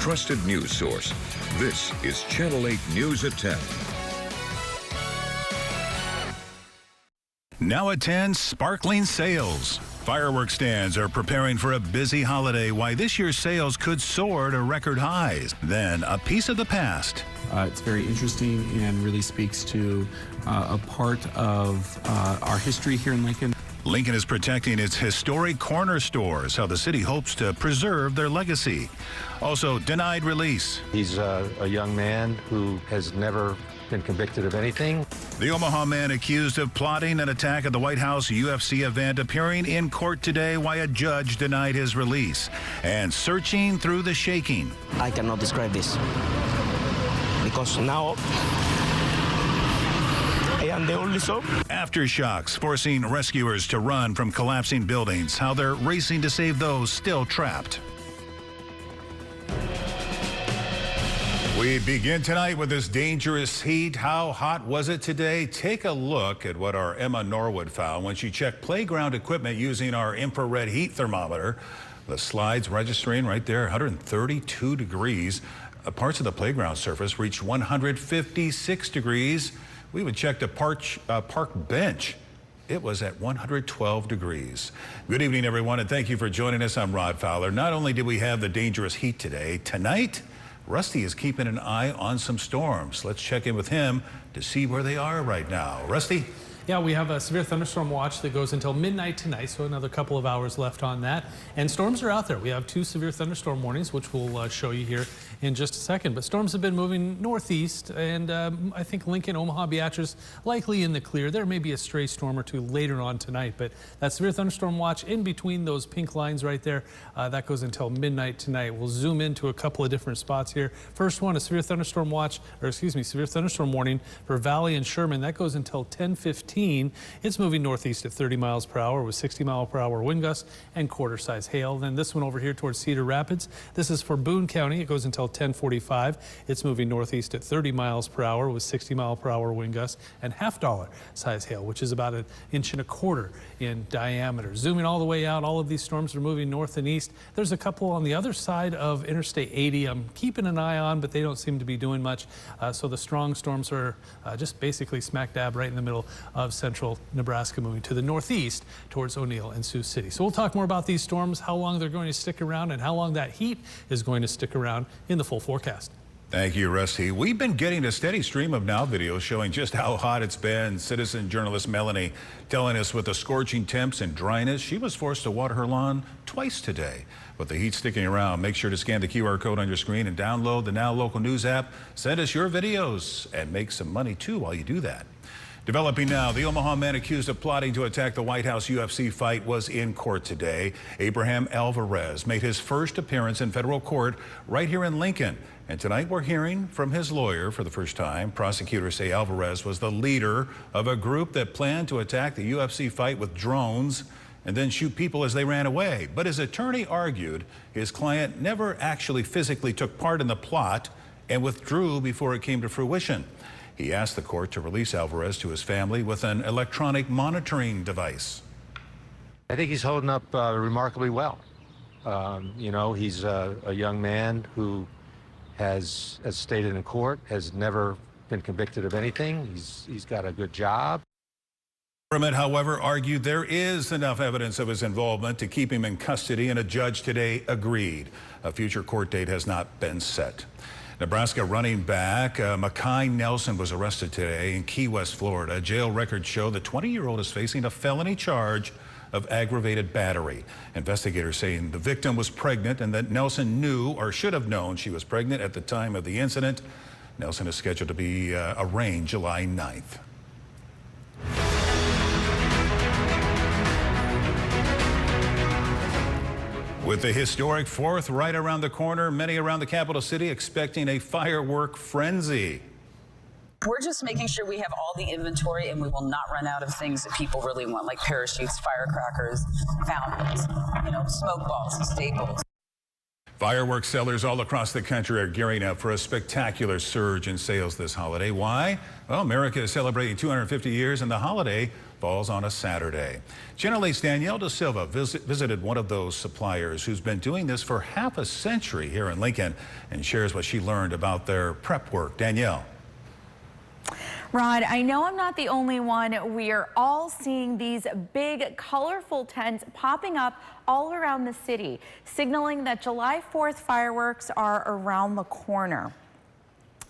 trusted news source. This is Channel 8 News at 10. Now at 10, sparkling sales. Fireworks stands are preparing for a busy holiday. Why this year's sales could soar to record highs. Then a piece of the past. It's very interesting and really speaks to a part of our history here in Lincoln. Lincoln is protecting its historic corner stores, how the city hopes to preserve their legacy. Also, denied release. He's a young man who has never been convicted of anything. The Omaha man accused of plotting an attack at the White House UFC event appearing in court today, why a judge denied his release. And searching through the shaking. I cannot describe this because now I am the only soul. Aftershocks forcing rescuers to run from collapsing buildings, how they're racing to save those still trapped. We begin tonight with this dangerous heat. How hot was it today? Take a look at what our Emma Norwood found when she checked playground equipment using our infrared heat thermometer. The slides registering right there, 132 degrees. Parts of the playground surface reached 156 degrees. We even checked a park bench. It was at 112 degrees. Good evening, everyone, and thank you for joining us. I'm Rod Fowler. Not only did we have the dangerous heat today, tonight, Rusty is keeping an eye on some storms. Let's check in with him to see where they are right now. Rusty? Yeah, we have a severe thunderstorm watch that goes until midnight tonight, so another couple of hours left on that. And storms are out there. We have 2 severe thunderstorm warnings, which we'll show you here in just a second. But storms have been moving northeast, and I think Lincoln, Omaha, Beatrice likely in the clear. There may be a stray storm or two later on tonight, but that severe thunderstorm watch in between those pink lines right there, that goes until midnight tonight. We'll zoom into a couple of different spots here. First one, a severe thunderstorm watch, or excuse me, severe thunderstorm warning for Valley and Sherman. That goes until 10:15. It's moving northeast at 30 miles per hour with 60-mile-per-hour wind gusts and quarter-size hail. Then this one over here towards Cedar Rapids. This is for Boone County. It goes until 10:45. It's moving northeast at 30 miles per hour with 60-mile-per-hour wind gusts and half-dollar size hail, which is about 1.25 inches in diameter. Zooming all the way out, all of these storms are moving north and east. There's a couple on the other side of Interstate 80 I'm keeping an eye on, but they don't seem to be doing much. So the strong storms are just basically smack dab right in the middle of central Nebraska, moving to the northeast towards O'Neill and Sioux City. So we'll talk more about these storms, how long they're going to stick around, and how long that heat is going to stick around in the full forecast. Thank you, Rusty. We've been getting a steady stream of now videos showing just how hot it's been. Citizen journalist Melanie telling us with the scorching temps and dryness, she was forced to water her lawn twice today. With the heat sticking around, make sure to scan the QR code on your screen and download the Now Local News app. Send us your videos and make some money, too, while you do that. Developing now, the Omaha man accused of plotting to attack the White House UFC fight was in court today. Abraham Alvarez made his first appearance in federal court right here in Lincoln. And tonight we're hearing from his lawyer for the first time. Prosecutors say Alvarez was the leader of a group that planned to attack the UFC fight with drones and then shoot people as they ran away. But his attorney argued his client never actually physically took part in the plot and withdrew before it came to fruition. He asked the court to release Alvarez to his family with an electronic monitoring device. I think he's holding up remarkably well. You know, he's a young man who has, as stated in court, has never been convicted of anything. He's got a good job. The government, however, argued there is enough evidence of his involvement to keep him in custody, and a judge today agreed. A future court date has not been set. Nebraska running back Makai Nelson was arrested today in Key West, Florida. Jail records show the 20-year-old is facing a felony charge of aggravated battery. Investigators saying the victim was pregnant and that Nelson knew or should have known she was pregnant at the time of the incident. Nelson is scheduled to be arraigned July 9th. With the historic 4th right around the corner, many around the capital city expecting a firework frenzy. We're just making sure we have all the inventory and we will not run out of things that people really want, like parachutes, firecrackers, fountains, smoke balls, staples. Fireworks sellers all across the country are gearing up for a spectacular surge in sales this holiday. Why? Well, America is celebrating 250 years and the holiday falls on a Saturday. Channel 8's Danielle Da Silva visited one of those suppliers who's been doing this for half a century here in Lincoln and shares what she learned about their prep work. Danielle. Rod, I know I'm not the only one. We are all seeing these big, colorful tents popping up all around the city, signaling that July 4th fireworks are around the corner.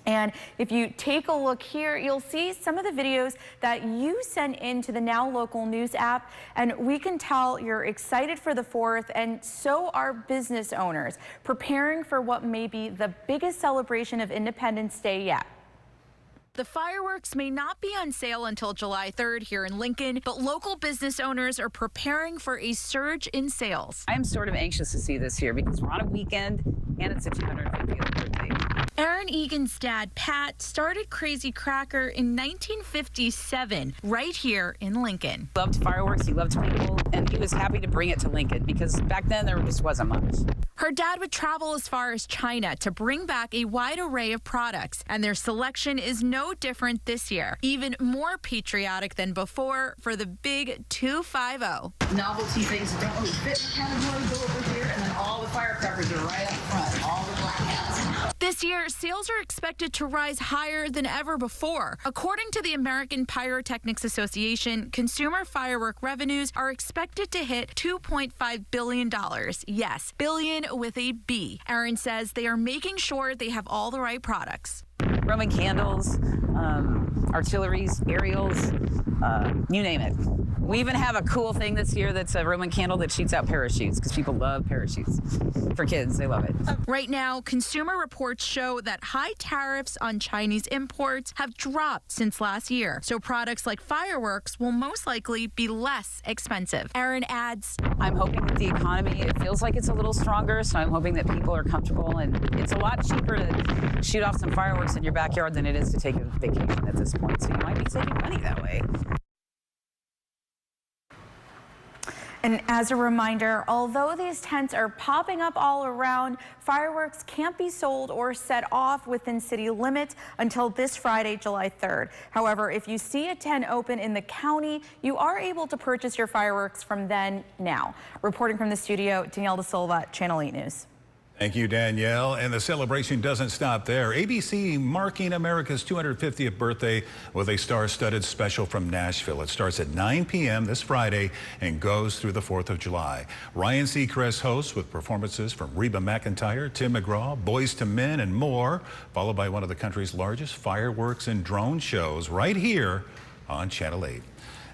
And if you take a look here, you'll see some of the videos that you sent into the Now Local News app, and we can tell you're excited for the 4th, and so are business owners, preparing for what may be the biggest celebration of Independence Day yet. The fireworks may not be on sale until July 3rd here in Lincoln, but local business owners are preparing for a surge in sales. I'm sort of anxious to see this year because we're on a weekend and it's a 250th birthday. Aaron Egan's dad, Pat, started Crazy Cracker in 1957 right here in Lincoln. He loved fireworks, he loved people, and he was happy to bring it to Lincoln because back then there just wasn't much. Her dad would travel as far as China to bring back a wide array of products, and their selection is no different this year. Even more patriotic than before for the big 250. Novelty things that don't really fit in the category go over here, and then all the firecrackers are right up front, all the black hats. This year, sales are expected to rise higher than ever before. According to the American Pyrotechnics Association, consumer firework revenues are expected to hit $2.5 billion. Yes, billion with a B. Aaron says they are making sure they have all the right products. Roman candles, artilleries, aerials, you name it. We even have a cool thing this year that's a Roman candle that shoots out parachutes because people love parachutes. For kids, they love it. Right now, consumer reports show that high tariffs on Chinese imports have dropped since last year. So products like fireworks will most likely be less expensive. Aaron adds, I'm hoping that the economy, it feels like it's a little stronger, so I'm hoping that people are comfortable. And it's a lot cheaper to shoot off some fireworks in your backyard than it is to take a vacation at this point. So you might be saving money that way. and as a reminder, although these tents are popping up all around, fireworks can't be sold or set off within city limits until this Friday, July 3rd. However, if you see a tent open in the county, you are able to purchase your fireworks from then now. Reporting from the studio, Danielle Da Silva, Channel 8 News. Thank you, Danielle. And the celebration doesn't stop there. ABC marking America's 250th birthday with a star-studded special from Nashville. It starts at 9 p.m. this Friday and goes through the 4th of July. Ryan Seacrest hosts with performances from Reba McEntire, Tim McGraw, Boyz II Men, and more, followed by one of the country's largest fireworks and drone shows right here on Channel 8.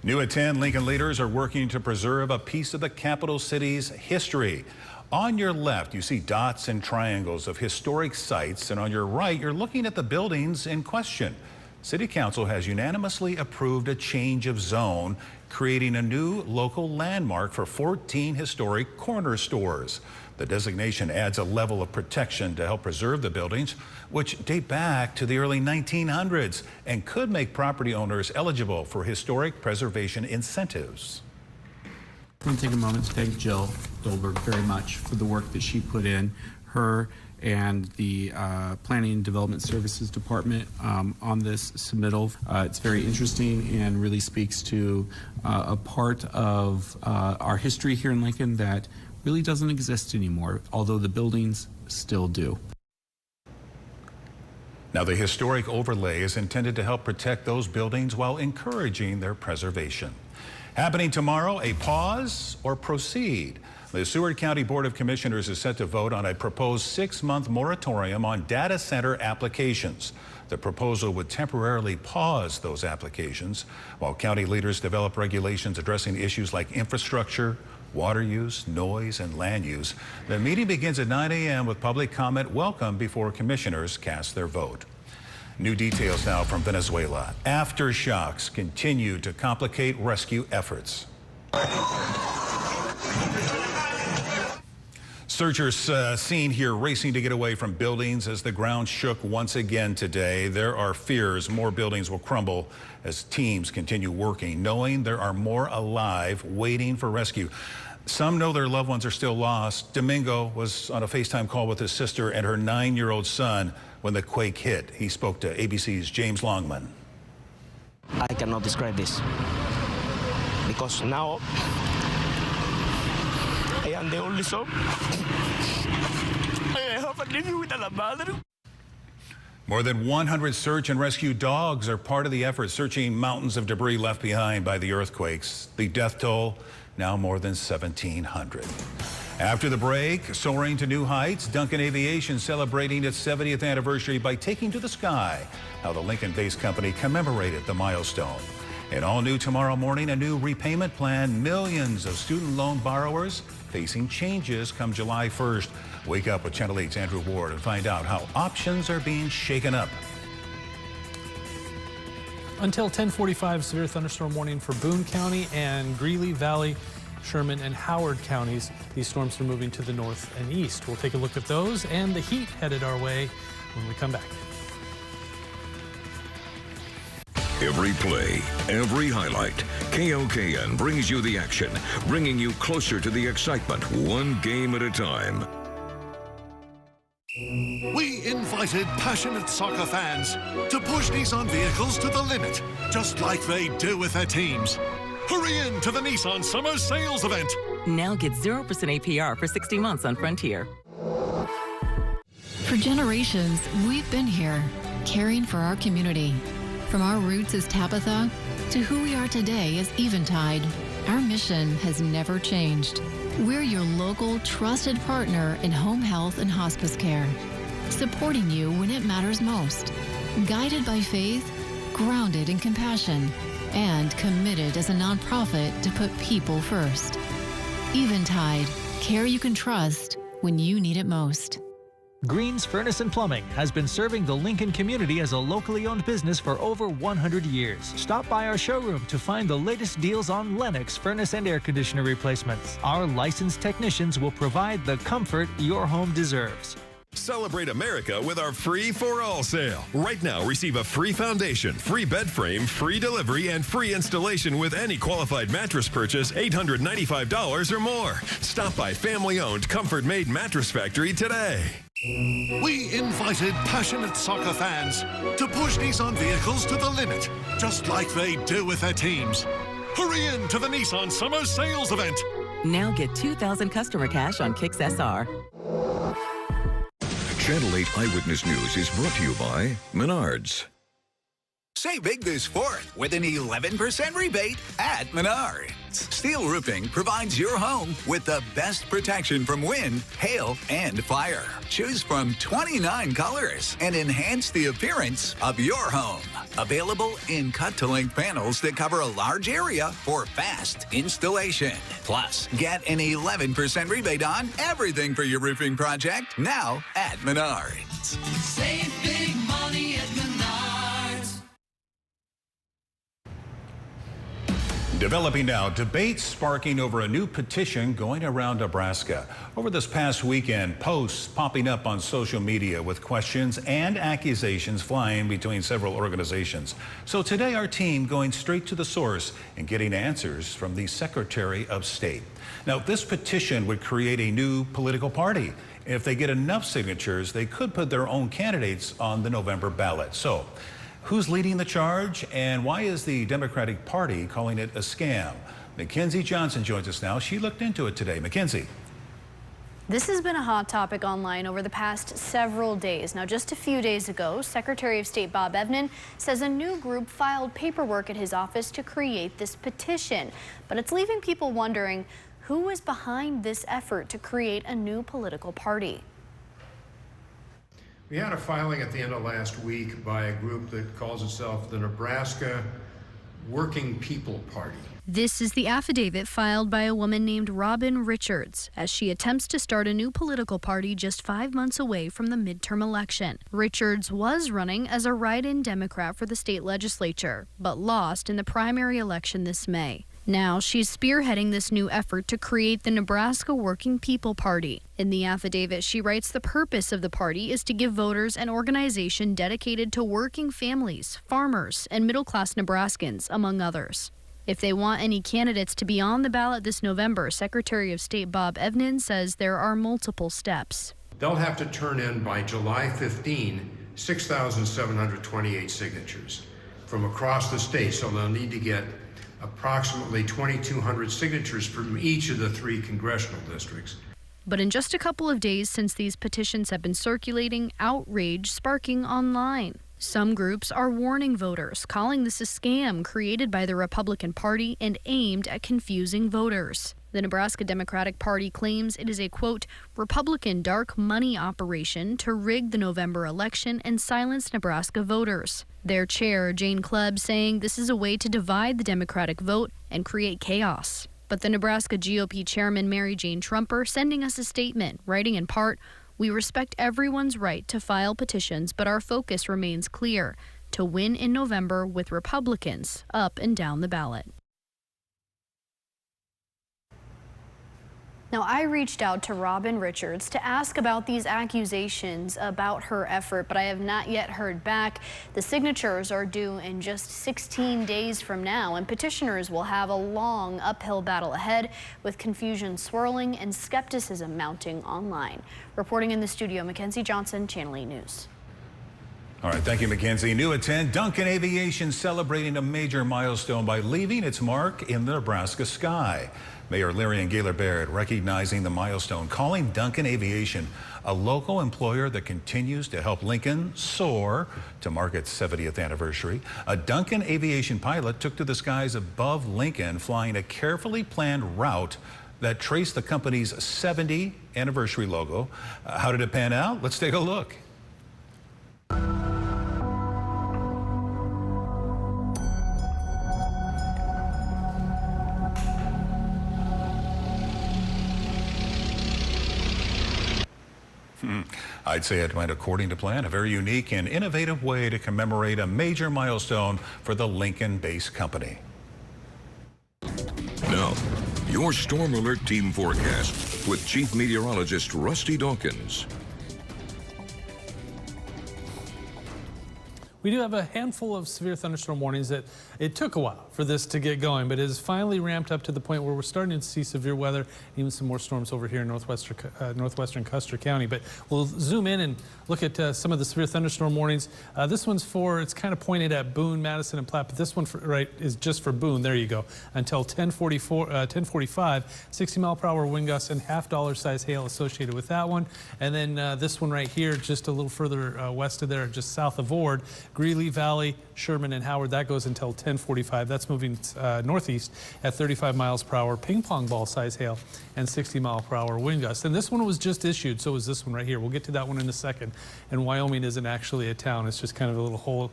New at 10, Lincoln leaders are working to preserve a piece of the capital city's history. On your left, you see dots and triangles of historic sites, and on your right, you're looking at the buildings in question. City Council has unanimously approved a change of zone, creating a new local landmark for 14 historic corner stores. The designation adds a level of protection to help preserve the buildings, which date back to the early 1900s and could make property owners eligible for historic preservation incentives. I want to take a moment to thank Jill Goldberg very much for the work that she put in, her and the Planning and Development Services Department on this submittal. It's very interesting and really speaks to a part of our history here in Lincoln that really doesn't exist anymore, although the buildings still do. Now, the historic overlay is intended to help protect those buildings while encouraging their preservation. Happening tomorrow, a pause or proceed. The Seward County Board of Commissioners is set to vote on a proposed 6-month moratorium on data center applications. The proposal would temporarily pause those applications while county leaders develop regulations addressing issues like infrastructure, water use, noise, and land use. The meeting begins at 9 a.m. with public comment welcome before commissioners cast their vote. New details now from Venezuela. Aftershocks continue to complicate rescue efforts. Searchers seen here racing to get away from buildings as the ground shook once again today. There are fears more buildings will crumble as teams continue working, knowing there are more alive waiting for rescue. Some know their loved ones are still lost. Domingo was on a FaceTime call with his sister and her 9-year-old son when the quake hit. He spoke to ABC's James Longman. I cannot describe this because now I am the only son. I have a living with a mother. More than 100 search and rescue dogs are part of the effort searching mountains of debris left behind by the earthquakes. The death toll now more than 1,700. After the break, soaring to new heights, Duncan Aviation celebrating its 70th anniversary by taking to the sky how the Lincoln-based company commemorated the milestone. And all new tomorrow morning, a new repayment plan. Millions of student loan borrowers facing changes come July 1st. Wake up with Channel 8's Andrew Ward and find out how options are being shaken up. Until 10:45, severe thunderstorm warning for Boone County and Greeley Valley, Sherman and Howard counties. These storms are moving to the north and east. We'll take a look at those and the heat headed our way when we come back. Every play, every highlight, KOKN brings you the action, bringing you closer to the excitement, one game at a time. We invited passionate soccer fans to push Nissan vehicles to the limit, just like they do with their teams. Hurry in to the Nissan Summer Sales Event. Now get 0% APR for 60 months on Frontier. For generations, we've been here, caring for our community. From our roots as Tabitha to who we are today as Eventide, our mission has never changed. We're your local, trusted partner in home health and hospice care, supporting you when it matters most. Guided by faith, grounded in compassion, and committed as a nonprofit to put people first. Eventide, care you can trust when you need it most. Green's Furnace and Plumbing has been serving the Lincoln community as a locally owned business for over 100 years. Stop by our showroom to find the latest deals on Lennox furnace and air conditioner replacements. Our licensed technicians will provide the comfort your home deserves. Celebrate America with our free for all sale. Right now, receive a free foundation, free bed frame, free delivery, and free installation with any qualified mattress purchase $895 or more. Stop by family-owned Comfort Made Mattress Factory today. We invited passionate soccer fans to push Nissan vehicles to the limit, just like they do with their teams. Hurry in to the Nissan Summer Sales Event. Now get 2,000 customer cash on Kicks SR. Channel 8 Eyewitness News is brought to you by Menards. Save big this 4th with an 11% rebate at Menards. Steel Roofing provides your home with the best protection from wind, hail, and fire. Choose from 29 colors and enhance the appearance of your home. Available in cut-to-length panels that cover a large area for fast installation. Plus, get an 11% rebate on everything for your roofing project now at Menards. Save big money at Menards. Developing now, debates sparking over a new petition going around Nebraska. Over this past weekend, posts popping up on social media with questions and accusations flying between several organizations. So today, our team going straight to the source and getting answers from the Secretary of State. Now, this petition would create a new political party. If they get enough signatures, they could put their own candidates on the November ballot. So, who's leading the charge, and why is the Democratic Party calling it a scam? Mackenzie Johnson joins us now. She looked into it today. Mackenzie. This has been a hot topic online over the past several days. Now, just a few days ago, Secretary of State Bob Evnen says a new group filed paperwork at his office to create this petition. But it's leaving people wondering who is behind this effort to create a new political party. We had a filing at the end of last week by a group that calls itself the Nebraska Working People Party. This is the affidavit filed by a woman named Robin Richards as she attempts to start a new political party just 5 months away from the midterm election. Richards was running as a write-in Democrat for the state legislature, but lost in the primary election this May. Now she's spearheading this new effort to create the Nebraska Working People Party. In the affidavit, she writes the purpose of the party is to give voters an organization dedicated to working families, farmers, and middle-class Nebraskans, among others. If they want any candidates to be on the ballot this November, Secretary of State Bob Evnen says there are multiple steps. They'll have to turn in by July 15, 6,728 signatures from across the state, so they'll need to get approximately 2,200 signatures from each of the 3 congressional districts. But in just a couple of days since these petitions have been circulating, outrage sparking online. Some groups are warning voters, calling this a scam created by the Republican Party and aimed at confusing voters. The Nebraska Democratic Party claims it is a, quote, Republican dark money operation to rig the November election and silence Nebraska voters. Their chair, Jane Klebb, saying this is a way to divide the Democratic vote and create chaos. But the Nebraska GOP chairman, Mary Jane Trumper, sending us a statement, writing in part, "We respect everyone's right to file petitions, but our focus remains clear, to win in November with Republicans up and down the ballot." Now, I reached out to Robin Richards to ask about these accusations about her effort, but I have not yet heard back. The signatures are due in just 16 days from now, and petitioners will have a long uphill battle ahead with confusion swirling and skepticism mounting online. Reporting in the studio, Mackenzie Johnson, Channel 8 News. All right, thank you, Mackenzie. New at 10, Duncan Aviation celebrating a major milestone by leaving its mark in the Nebraska sky. Mayor Larry and Gaylor Baird recognizing the milestone, calling Duncan Aviation a local employer that continues to help Lincoln soar to mark its 70th anniversary. A Duncan Aviation pilot took to the skies above Lincoln, flying a carefully planned route that traced the company's 70th anniversary logo. How did it pan out? Let's take a look. I'd say it went according to plan, a very unique and innovative way to commemorate a major milestone for the Lincoln-based company. Now, your Storm Alert Team forecast with Chief Meteorologist Rusty Dawkins. We do have a handful of severe thunderstorm warnings that it took a while for this to get going, but it has finally ramped up to the point where we're starting to see severe weather, even some more storms over here in northwestern Custer County. But we'll zoom in and look at some of the severe thunderstorm warnings. This one's it's kind of pointed at Boone, Madison, and Platte, but this one is just for Boone. There you go. Until 10:45, 60-mile-per-hour wind gusts and $half size hail associated with that one. And then this one right here, just a little further west of there, just south of Ord, Greeley Valley, Sherman, and Howard. That goes until 10:45. That's moving northeast at 35 miles per hour, ping pong ball size hail, and 60-mile-per-hour wind gusts. And this one was just issued, so is this one right here. We'll get to that one in a second. And Wyoming isn't actually a town. It's just kind of a little hole,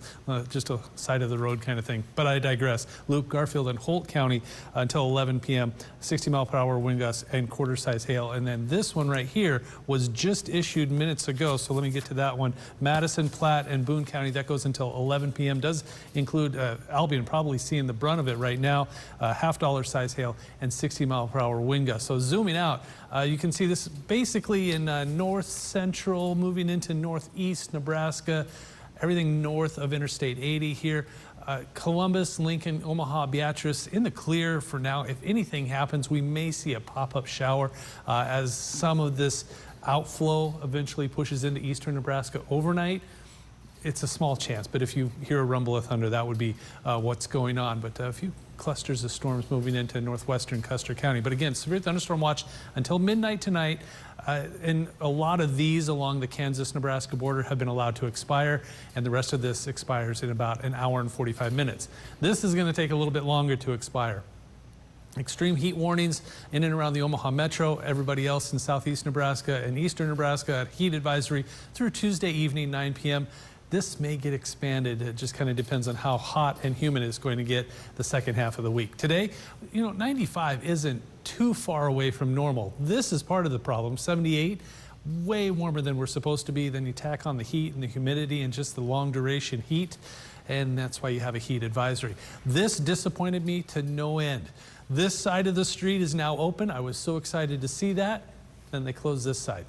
just a side of the road kind of thing. But I digress. Luke, Garfield, and Holt County until 11 p.m., 60-mile-per-hour wind gusts and quarter-size hail. And then this one right here was just issued minutes ago, so let me get to that one. Madison, Platte, and Boone County, that goes until 11 p.m. Does include Albion, probably seeing the brunt of it right now, $half size hail and 60-mile-per-hour wind gusts. So zooming out, you can see this basically in north central, moving into northeast Nebraska, everything north of Interstate 80 here. Columbus, Lincoln, Omaha, Beatrice in the clear for now. If anything happens, we may see a pop-up shower as some of this outflow eventually pushes into eastern Nebraska overnight. It's a small chance, but if you hear a rumble of thunder, that would be what's going on. But a few clusters of storms moving into northwestern Custer County. But again, severe thunderstorm watch until midnight tonight. And a lot of these along the Kansas-Nebraska border have been allowed to expire, and the rest of this expires in about an hour and 45 minutes. This is going to take a little bit longer to expire. Extreme heat warnings in and around the Omaha Metro. Everybody else in southeast Nebraska and eastern Nebraska, heat advisory through Tuesday evening, 9 p.m. This may get expanded. It just kind of depends on how hot and humid it's going to get the second half of the week. Today, 95 isn't too far away from normal. This is part of the problem. 78, way warmer than we're supposed to be. Then you tack on the heat and the humidity and just the long duration heat, and that's why you have a heat advisory. This disappointed me to no end. This side of the street is now open. I was so excited to see that. Then they closed this side.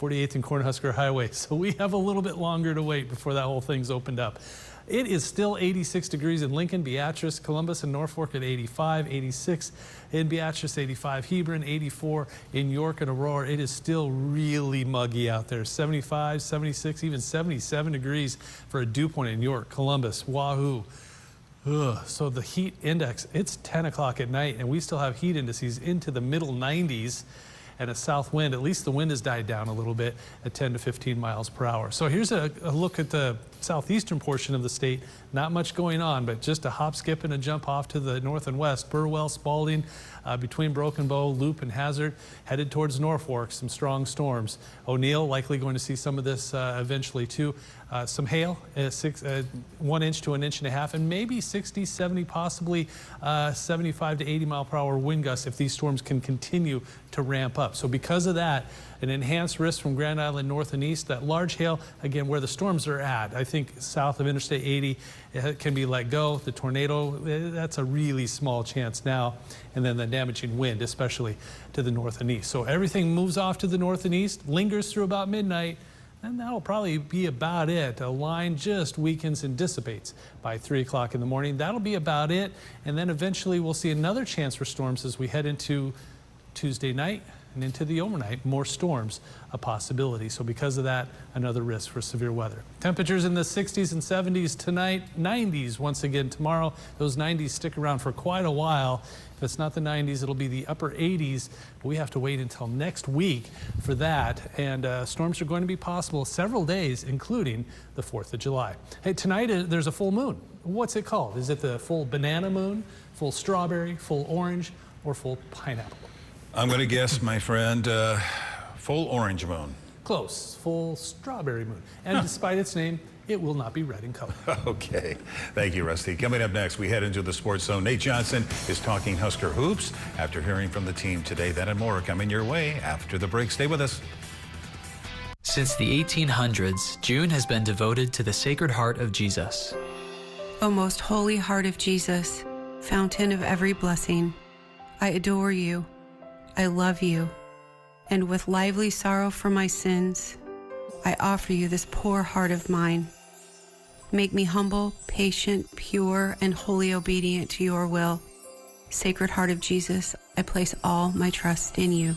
48th and Cornhusker Highway. So we have a little bit longer to wait before that whole thing's opened up. It is still 86 degrees in Lincoln, Beatrice, Columbus, and Norfolk at 85, 86 in Beatrice, 85 Hebron, 84 in York and Aurora. It is still really muggy out there. 75, 76, even 77 degrees for a dew point in York, Columbus, Wahoo. Ugh. So the heat index, it's 10 o'clock at night, and we still have heat indices into the middle 90s. And a south wind, at least the wind has died down a little bit at 10 to 15 miles per hour. So here's a look at the southeastern portion of the state. Not much going on, but just a hop, skip, and a jump off to the north and west. Burwell, Spalding, between Broken Bow, Loop, and Hazard, headed towards Norfolk, some strong storms. O'Neill, likely going to see some of this eventually too. Some hail, 1 inch to 1.5 inches, and maybe 60, 70, possibly 75 to 80 mile per hour wind gusts if these storms can continue to ramp up. So because of that, an enhanced risk from Grand Island north and east. That large hail, again, where the storms are at, I think south of Interstate 80, it can be let go. The tornado, that's a really small chance now. And then the damaging wind, especially to the north and east. So everything moves off to the north and east, lingers through about midnight, and that'll probably be about it. A line just weakens and dissipates by 3 o'clock in the morning. That'll be about it. And then eventually we'll see another chance for storms as we head into Tuesday night and into the overnight. More storms a possibility. So because of that, another risk for severe weather. Temperatures in the 60s and 70s tonight, 90s once again tomorrow. Those 90s stick around for quite a while. If it's not the 90s, it'll be the upper 80s. We have to wait until next week for that. And storms are going to be possible several days, including the 4th of July. Hey, tonight there's a full moon. What's it called? Is it the full banana moon, full strawberry, full orange, or full pineapple? I'm going to guess, my friend, full orange moon. Close, full strawberry moon. And despite its name, it will not be red in color. Okay. Thank you, Rusty. Coming up next, we head into the Sports Zone. Nate Johnson is talking Husker hoops after hearing from the team today. That and more coming your way after the break. Stay with us. Since the 1800s, June has been devoted to the Sacred Heart of Jesus. O most holy heart of Jesus, fountain of every blessing, I adore you, I love you, and with lively sorrow for my sins, I offer you this poor heart of mine. Make me humble, patient, pure, and wholly obedient to your will. Sacred Heart of Jesus, I place all my trust in you.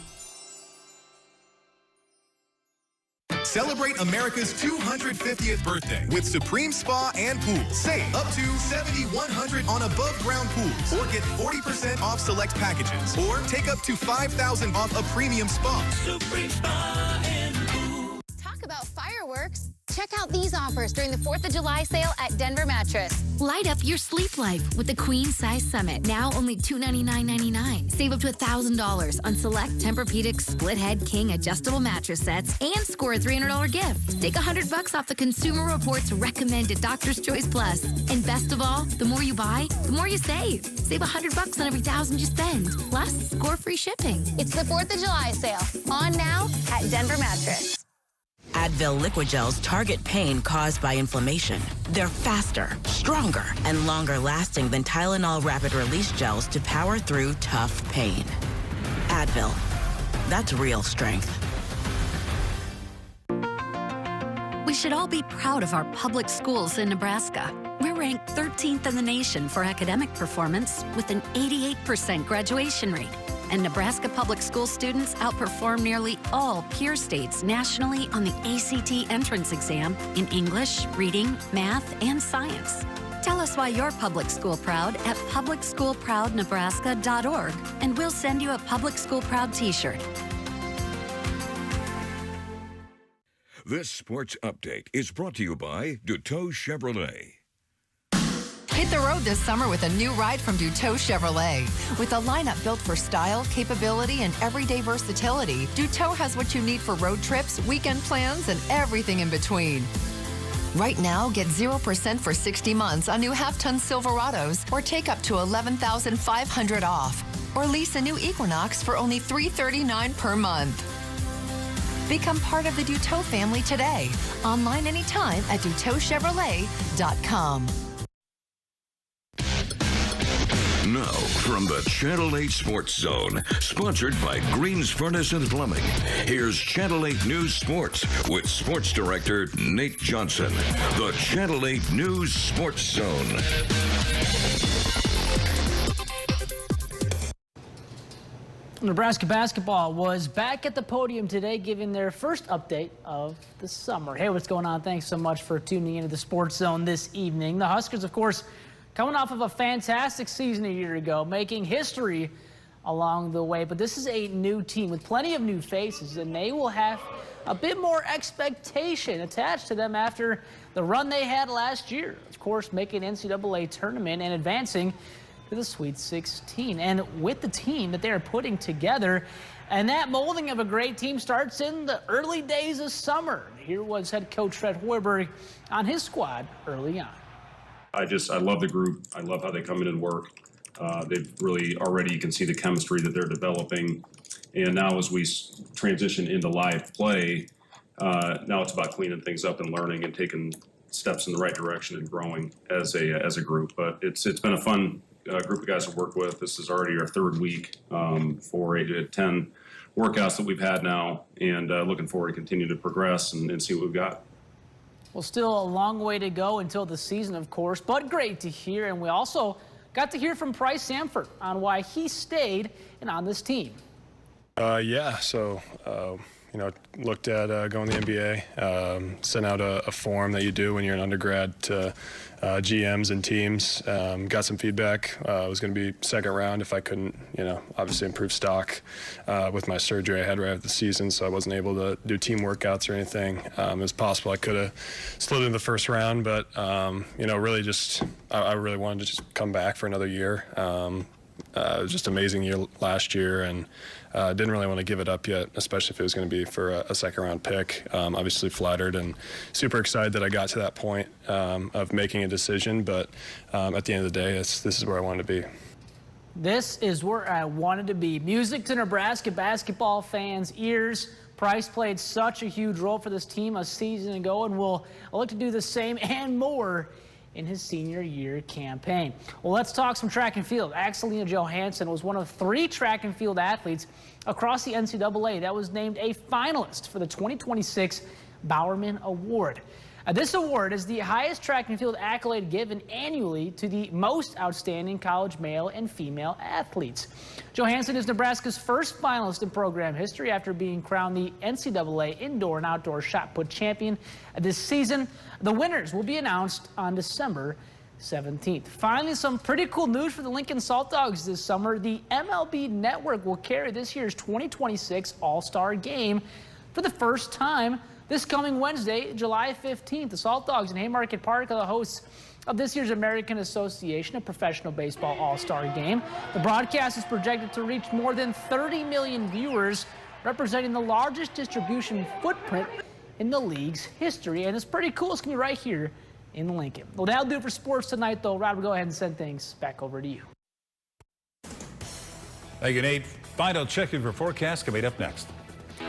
Celebrate America's 250th birthday with Supreme Spa and Pool. Save up to $7,100 on above ground pools, or get 40% off select packages, or take up to $5,000 off a premium spa. Supreme Spa and Pool. Talk about fireworks. Check out these offers during the 4th of July sale at Denver Mattress. Light up your sleep life with the Queen Size Summit. Now only $299.99. Save up to $1,000 on select Tempur-Pedic split head king adjustable mattress sets and score a $300 gift. Take $100 off the Consumer Reports recommended Doctor's Choice Plus. And best of all, the more you buy, the more you save. Save $100 on every $1,000 you spend. Plus, score free shipping. It's the 4th of July sale. On now at Denver Mattress. Advil liquid gels target pain caused by inflammation. They're faster, stronger, and longer lasting than Tylenol rapid release gels to power through tough pain. Advil, that's real strength. We should all be proud of our public schools in Nebraska. We're ranked 13th in the nation for academic performance with an 88% graduation rate. And Nebraska public school students outperform nearly all peer states nationally on the ACT entrance exam in English, reading, math, and science. Tell us why you're public school proud at publicschoolproudnebraska.org, and we'll send you a Public School Proud t-shirt. This sports update is brought to you by Duteau Chevrolet. Hit the road this summer with a new ride from Duteau Chevrolet. With a lineup built for style, capability, and everyday versatility, Duteau has what you need for road trips, weekend plans, and everything in between. Right now, get 0% for 60 months on new half-ton Silverados, or take up to $11,500 off. Or lease a new Equinox for only $339 per month. Become part of the Duteau family today. Online anytime at DuteauChevrolet.com. Now, from the Channel 8 Sports Zone, sponsored by Green's Furnace and Plumbing, here's Channel 8 News Sports with Sports Director Nate Johnson. The Channel 8 News Sports Zone. Nebraska basketball was back at the podium today, giving their first update of the summer. Hey, what's going on? Thanks so much for tuning into the Sports Zone this evening. The Huskers, of course, coming off of a fantastic season a year ago, making history along the way. But this is a new team with plenty of new faces, and they will have a bit more expectation attached to them after the run they had last year. Of course, making NCAA tournament and advancing to the Sweet 16. And with the team that they are putting together, and that molding of a great team starts in the early days of summer. Here was head coach Fred Hoiberg on his squad early on. I love the group. I love how they come in and work. They've really already, you can see the chemistry that they're developing. And now as we transition into live play, now it's about cleaning things up and learning and taking steps in the right direction and growing as a group. But it's been a fun group of guys to work with. This is already our third week for 8 to 10 workouts that we've had now, and looking forward to continue to progress and see what we've got. Well, still a long way to go until the season, of course, but great to hear. And we also got to hear from Price Samford on why he stayed and on this team. Looked at going to the NBA, sent out a form that you do when you're an undergrad to GMs and teams. Got some feedback. It was going to be second round if I couldn't, obviously improve stock with my surgery I had right after the season, so I wasn't able to do team workouts or anything. It was possible I could have slid in the first round, but, really just I really wanted to just come back for another year. It was just an amazing year last year, and didn't really want to give it up yet, especially if it was going to be for a second-round pick. Obviously flattered and super excited that I got to that point of making a decision, but at the end of the day, this is where I wanted to be. This is where I wanted to be. Music to Nebraska basketball fans' ears. Price played such a huge role for this team a season ago, and will look to do the same and more in his senior year campaign. Well, let's talk some track and field. Axelina Johansson was one of 3 track and field athletes across the NCAA that was named a finalist for the 2026 Bowerman Award. This award is the highest track and field accolade given annually to the most outstanding college male and female athletes. Johansson is Nebraska's first finalist in program history after being crowned the NCAA indoor and outdoor shot put champion this season. The winners will be announced on December 17th. Finally, some pretty cool news for the Lincoln Salt Dogs this summer. The MLB Network will carry this year's 2026 All-Star Game for the first time this coming Wednesday, July 15th. The Salt Dogs in Haymarket Park are the hosts of this year's American Association of Professional Baseball All-Star Game. The broadcast is projected to reach more than 30 million viewers, representing the largest distribution footprint in the league's history. And it's pretty cool. It's going to be right here in Lincoln. Well, that'll do it for sports tonight, though. Rob, we'll go ahead and send things back over to you. Thank you, Nate. Final check of your forecast coming up next.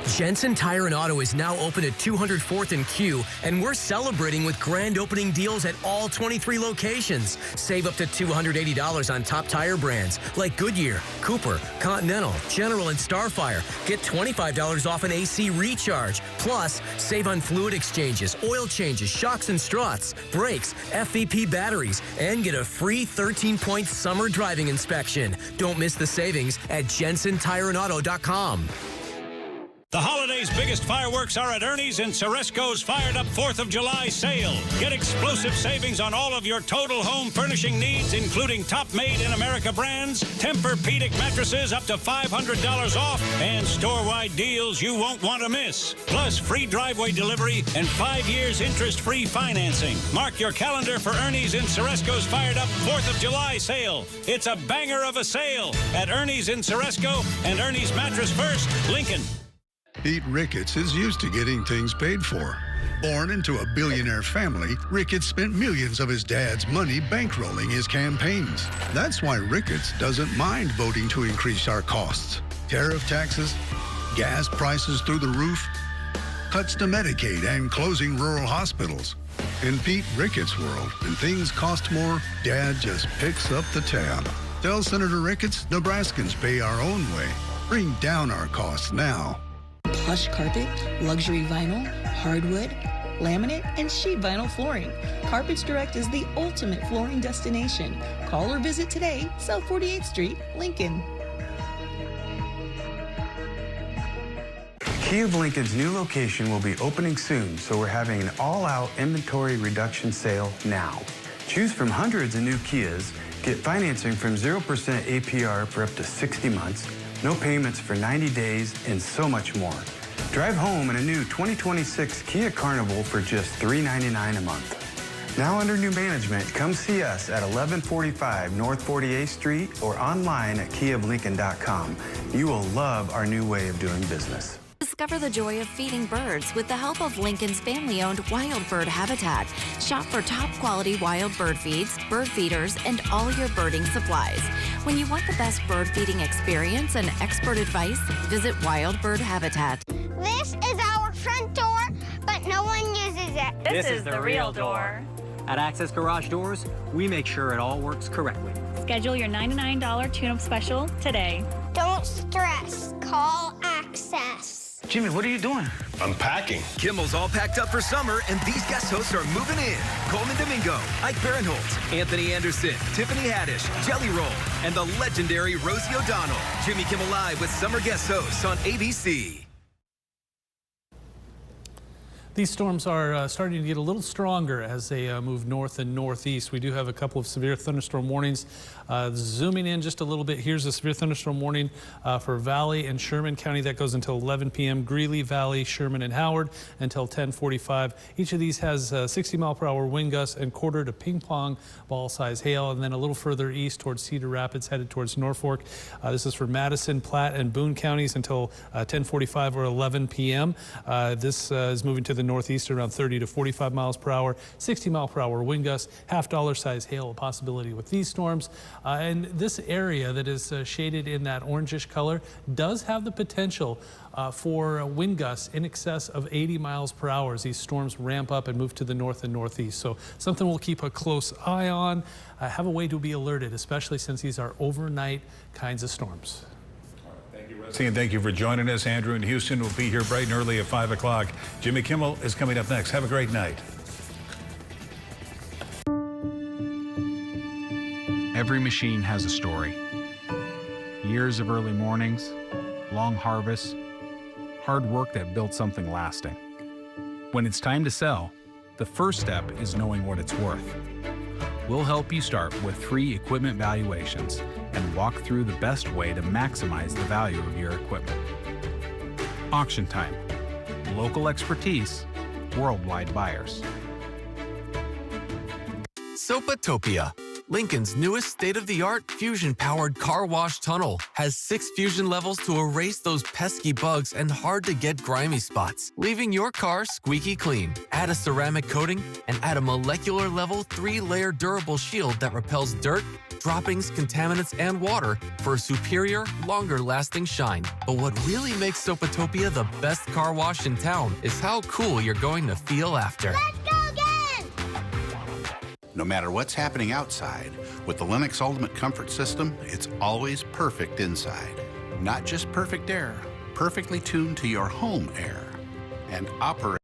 Jensen Tire and Auto is now open at 204th and Q, and we're celebrating with grand opening deals at all 23 locations. Save up to $280 on top tire brands like Goodyear, Cooper, Continental, General, and Starfire. Get $25 off an AC recharge. Plus, save on fluid exchanges, oil changes, shocks and struts, brakes, FVP batteries, and get a free 13-point summer driving inspection. Don't miss the savings at JensenTireandAuto.com. The holiday's biggest fireworks are at Ernie's in Ceresco's Fired Up 4th of July sale. Get explosive savings on all of your total home furnishing needs, including top made-in-America brands, Tempur-Pedic mattresses up to $500 off, and store-wide deals you won't want to miss. Plus, free driveway delivery and 5 years interest-free financing. Mark your calendar for Ernie's in Ceresco's Fired Up 4th of July sale. It's a banger of a sale at Ernie's in Ceresco and Ernie's Mattress First, Lincoln. Pete Ricketts is used to getting things paid for. Born into a billionaire family, Ricketts spent millions of his dad's money bankrolling his campaigns. That's why Ricketts doesn't mind voting to increase our costs. Tariff taxes, gas prices through the roof, cuts to Medicaid, and closing rural hospitals. In Pete Ricketts' world, when things cost more, Dad just picks up the tab. Tell Senator Ricketts Nebraskans pay our own way. Bring down our costs now. Plush carpet, luxury vinyl, hardwood, laminate, and sheet vinyl flooring. Carpets Direct is the ultimate flooring destination. Call or visit today, South 48th Street, Lincoln. Kia of Lincoln's new location will be opening soon, so we're having an all-out inventory reduction sale now. Choose from hundreds of new Kias, get financing from 0% APR for up to 60 months, no payments for 90 days, and so much more. Drive home in a new 2026 Kia Carnival for just $399 a month. Now under new management, come see us at 1145 North 48th Street or online at kiaoflincoln.com. You will love our new way of doing business. Discover the joy of feeding birds with the help of Lincoln's family-owned Wild Bird Habitat. Shop for top-quality wild bird feeds, bird feeders, and all your birding supplies. When you want the best bird feeding experience and expert advice, visit Wild Bird Habitat. This is our front door, but no one uses it. This is the real door. At Access Garage Doors, we make sure it all works correctly. Schedule your $99 tune-up special today. Don't stress. Call Access. Jimmy, what are you doing? I'm packing. Kimmel's all packed up for summer, and these guest hosts are moving in. Coleman Domingo, Ike Barinholtz, Anthony Anderson, Tiffany Haddish, Jelly Roll, and the legendary Rosie O'Donnell. Jimmy Kimmel Live with summer guest hosts on ABC. These storms are starting to get a little stronger as they move north and northeast. We do have a couple of severe thunderstorm warnings. Zooming in just a little bit, here's a severe thunderstorm warning for Valley and Sherman County. That goes until 11 p.m. Greeley, Valley, Sherman, and Howard until 10:45. Each of these has 60-mile-per-hour wind gusts and quarter to ping-pong ball-size hail. And then a little further east towards Cedar Rapids, headed towards Norfolk. This is for Madison, Platte, and Boone counties until 10:45 or 11 p.m. This is moving to the northeast around 30 to 45 miles per hour, 60-mile-per-hour wind gusts, half-dollar size hail a possibility with these storms. And this area that is shaded in that orangish color does have the potential for wind gusts in excess of 80 miles per hour as these storms ramp up and move to the north and northeast. So something we'll keep a close eye on, have a way to be alerted, especially since these are overnight kinds of storms. And thank you for joining us. Andrew in Houston will be here bright and early at 5 o'clock. Jimmy Kimmel is coming up next. Have a great night. Every machine has a story. Years of early mornings, long harvests, hard work that built something lasting. When it's time to sell, the first step is knowing what it's worth. We'll help you start with free equipment valuations and walk through the best way to maximize the value of your equipment. Auction Time. Local expertise, worldwide buyers. Sopatopia, Lincoln's newest state-of-the-art fusion-powered car wash tunnel, has 6 fusion levels to erase those pesky bugs and hard-to-get grimy spots, leaving your car squeaky clean. Add a ceramic coating and add a molecular-level 3-layer durable shield that repels dirt, droppings, contaminants, and water for a superior, longer-lasting shine. But what really makes Sopatopia the best car wash in town is how cool you're going to feel after. Let's go again! No matter what's happening outside, with the Lennox Ultimate Comfort System, it's always perfect inside. Not just perfect air, perfectly tuned to your home air. And operate